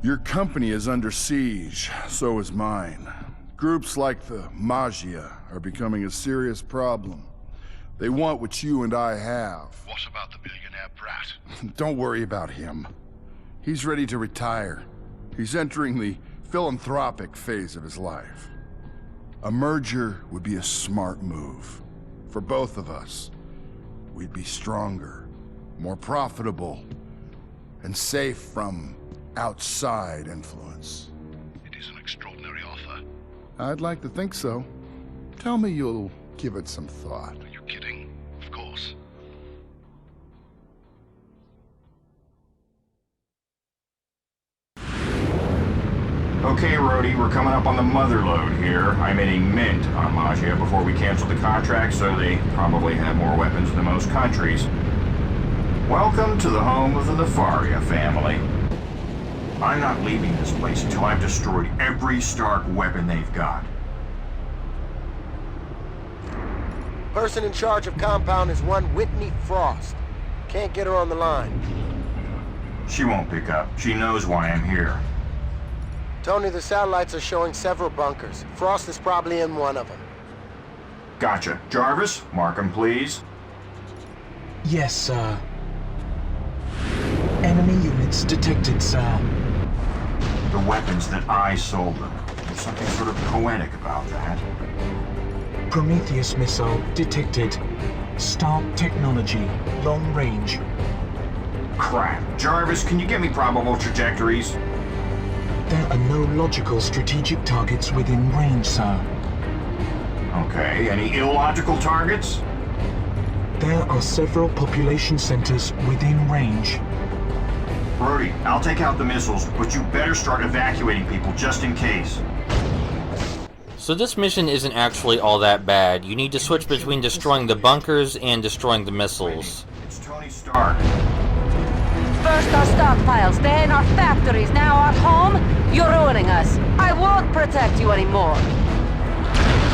Your company is under siege, so is mine. Groups like the Magia are becoming a serious problem. They want what you and I have. What about the billionaire brat? Don't worry about him. He's ready to retire. He's entering the philanthropic phase of his life. A merger would be a smart move. For both of us, we'd be stronger, more profitable, and safe from outside influence. It is an extraordinary offer. I'd like to think so. Tell me you'll give it some thought. Are you kidding? Of course. Okay, Rhodey, we're coming up on the mother load here. I made a mint on Magia before we canceled the contract, so they probably have more weapons than most countries. Welcome to the home of the Nefaria family. I'm not leaving this place until I've destroyed every Stark weapon they've got. Person in charge of compound is one Whitney Frost. Can't get her on the line. She won't pick up. She knows why I'm here. Tony, the satellites are showing several bunkers. Frost is probably in one of them. Gotcha. Jarvis, mark 'em, please. Yes, sir. Enemy units detected, sir. The weapons that I sold them. There's something sort of poetic about that. Prometheus missile detected. Stark technology, long range. Crap. Jarvis, can you get me probable trajectories? There are no logical strategic targets within range, sir. Okay, any illogical targets? There are several population centers within range. Brody, I'll take out the missiles, but you better start evacuating people just in case. So this mission isn't actually all that bad. You need to switch between destroying the bunkers and destroying the missiles. It's Tony Stark. First our stockpiles, then our factories, now our home? You're ruining us. I won't protect you anymore.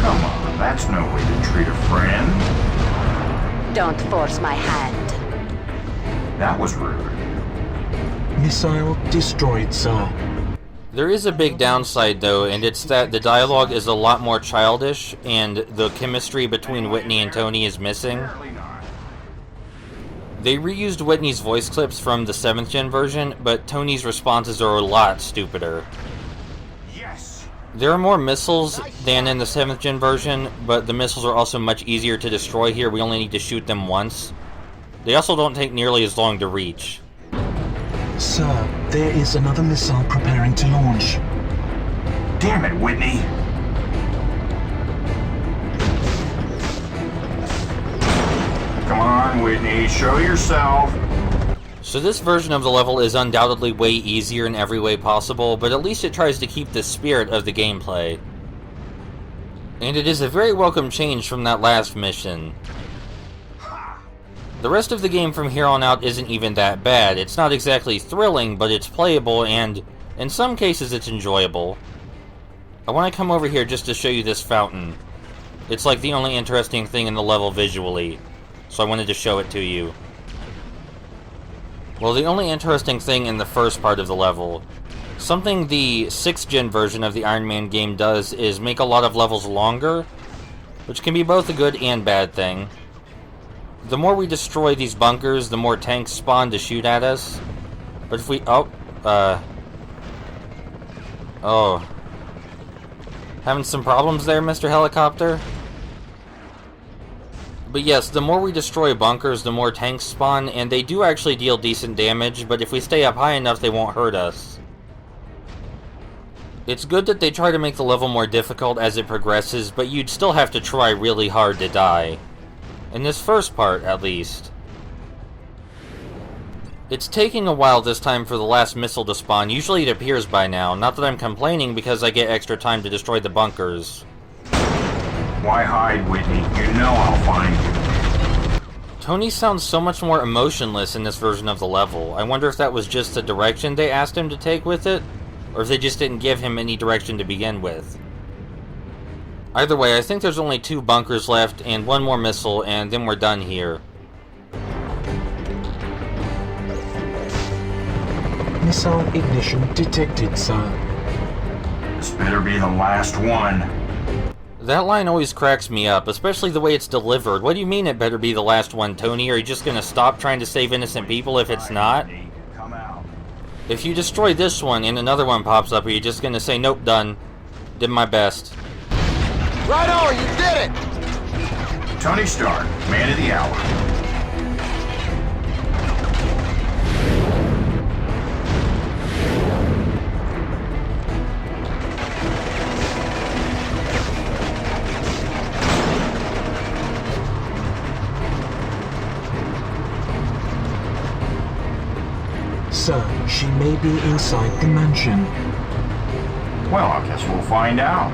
Come on, that's no way to treat a friend. Don't force my hand. That was rude. Missile destroyed, sir. There is a big downside though, and it's that the dialogue is a lot more childish, and the chemistry between Whitney and Tony is missing. Apparently not. They reused Whitney's voice clips from the 7th gen version, but Tony's responses are a lot stupider. Yes! There are more missiles than in the 7th gen version, but the missiles are also much easier to destroy here. We only need to shoot them once. They also don't take nearly as long to reach. Sir, there is another missile preparing to launch. Damn it, Whitney! Come on, Whitney, show yourself! So this version of the level is undoubtedly way easier in every way possible, but at least it tries to keep the spirit of the gameplay. And it is a very welcome change from that last mission. The rest of the game from here on out isn't even that bad. It's not exactly thrilling, but it's playable, and in some cases it's enjoyable. I want to come over here just to show you this fountain. It's like the only interesting thing in the level visually, so I wanted to show it to you. Well, the only interesting thing in the first part of the level, something the 6th gen version of the Iron Man game does is make a lot of levels longer, which can be both a good and bad thing. The more we destroy these bunkers, the more tanks spawn to shoot at us. But if we... Having some problems there, Mr. Helicopter? But yes, the more we destroy bunkers, the more tanks spawn, and they do actually deal decent damage, but if we stay up high enough, they won't hurt us. It's good that they try to make the level more difficult as it progresses, but you'd still have to try really hard to die. In this first part, at least. It's taking a while this time for the last missile to spawn. Usually it appears by now. Not that I'm complaining, because I get extra time to destroy the bunkers. Why hide, Whitney? You know I'll find you. Tony sounds so much more emotionless in this version of the level. I wonder if that was just the direction they asked him to take with it, or if they just didn't give him any direction to begin with. Either way, I think there's only 2 bunkers left, and 1 more missile, and then we're done here. Missile ignition detected, sir. This better be the last one. That line always cracks me up, especially the way it's delivered. What do you mean it better be the last one, Tony? Are you just gonna stop trying to save innocent people if it's not? Come out. If you destroy this one and another one pops up, are you just gonna say, nope, done? Did my best. Right on, you did it! Tony Stark, man of the hour. Sir, she may be inside the mansion. Well, I guess we'll find out.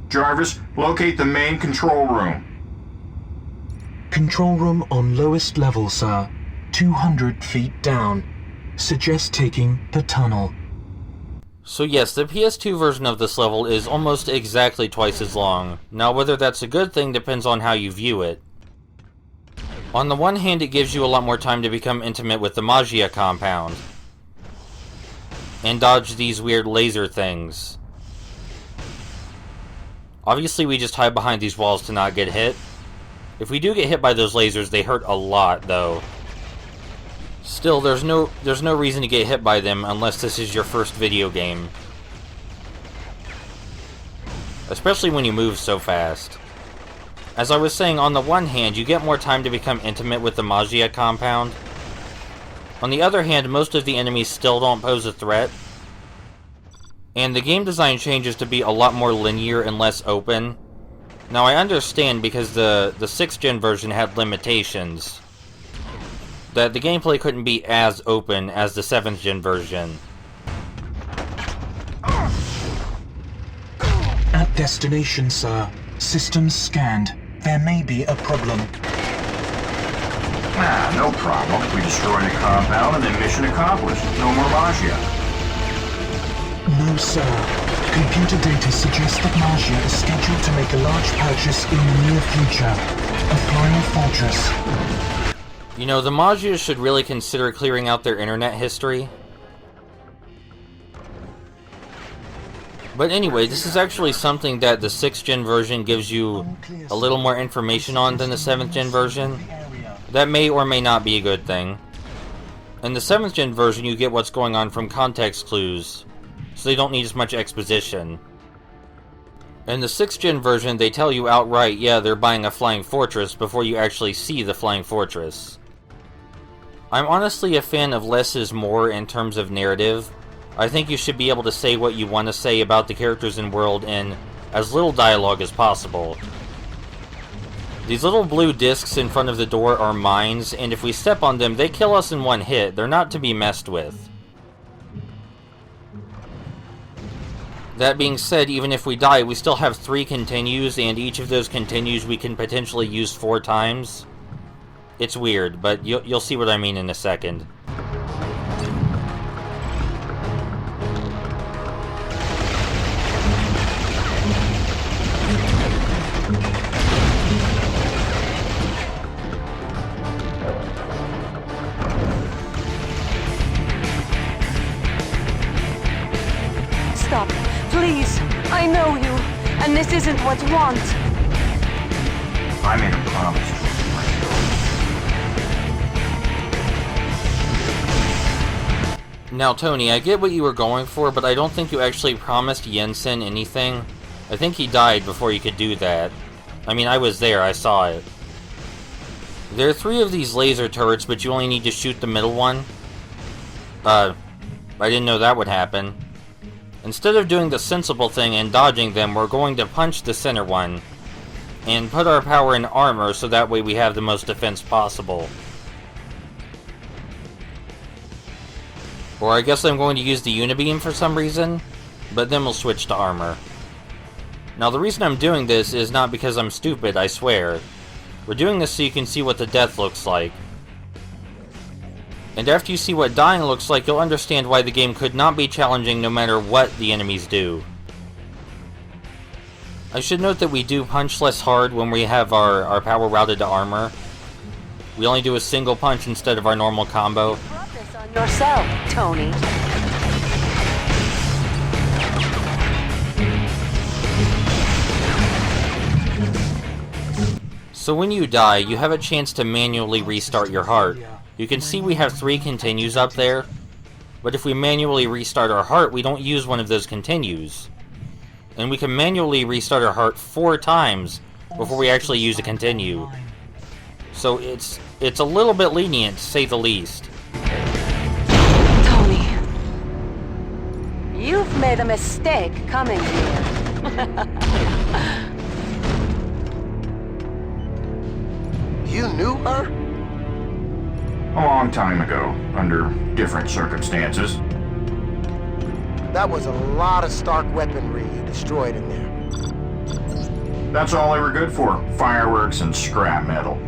Jarvis, locate the main control room. Control room on lowest level, sir. 200 feet down. Suggest taking the tunnel. So yes, the PS2 version of this level is almost exactly twice as long. Now whether that's a good thing depends on how you view it. On the one hand, it gives you a lot more time to become intimate with the Magia compound. And dodge these weird laser things. Obviously we just hide behind these walls to not get hit. If we do get hit by those lasers, they hurt a lot, though. Still, there's no reason to get hit by them unless this is your first video game. Especially when you move so fast. As I was saying, on the one hand, you get more time to become intimate with the Magia compound. On the other hand, most of the enemies still don't pose a threat. And the game design changes to be a lot more linear and less open. Now I understand because the 6th gen version had limitations. That the gameplay couldn't be as open as the 7th gen version. At destination, sir. Systems scanned. There may be a problem. Ah, no problem. We destroy the compound and then mission accomplished. No more Magia. No, sir. Computer data suggests that Magia is scheduled to make a large purchase in the near future. A flying fortress. You know, the Magia should really consider clearing out their internet history. But anyway, this is actually something that the 6th gen version gives you a little more information on than the 7th gen version. That may or may not be a good thing. In the 7th gen version, you get what's going on from context clues, so they don't need as much exposition. In the 6th gen version, they tell you outright, yeah, they're buying a flying fortress before you actually see the flying fortress. I'm honestly a fan of less is more in terms of narrative. I think you should be able to say what you want to say about the characters and world in as little dialogue as possible. These little blue discs in front of the door are mines, and if we step on them, they kill us in one hit. They're not to be messed with. That being said, even if we die, we still have 3 continues, and each of those continues we can potentially use 4 times. It's weird, but you'll see what I mean in a second. Stop, please. I know you, and this isn't what you want. I made a promise. Now, Tony, I get what you were going for, but I don't think you actually promised Jensen anything. I think he died before you could do that. I mean, I was there, I saw it. There are 3 of these laser turrets, but you only need to shoot the middle one. I didn't know that would happen. Instead of doing the sensible thing and dodging them, we're going to punch the center one. And put our power in armor, so that way we have the most defense possible. Or I guess I'm going to use the Unibeam for some reason, but then we'll switch to armor. Now the reason I'm doing this is not because I'm stupid, I swear. We're doing this so you can see what the death looks like. And after you see what dying looks like, you'll understand why the game could not be challenging no matter what the enemies do. I should note that we do punch less hard when we have our power routed to armor. We only do a single punch instead of our normal combo. You brought this on yourself, Tony. So when you die, you have a chance to manually restart your heart. You can see we have 3 continues up there, but if we manually restart our heart, we don't use one of those continues. And we can manually restart our heart 4 times before we actually use a continue. So it's a little bit lenient, to say the least. Tony, you've made a mistake coming here. You knew her? A long time ago, under different circumstances. That was a lot of Stark weaponry you destroyed in there. That's all they were good for, fireworks and scrap metal.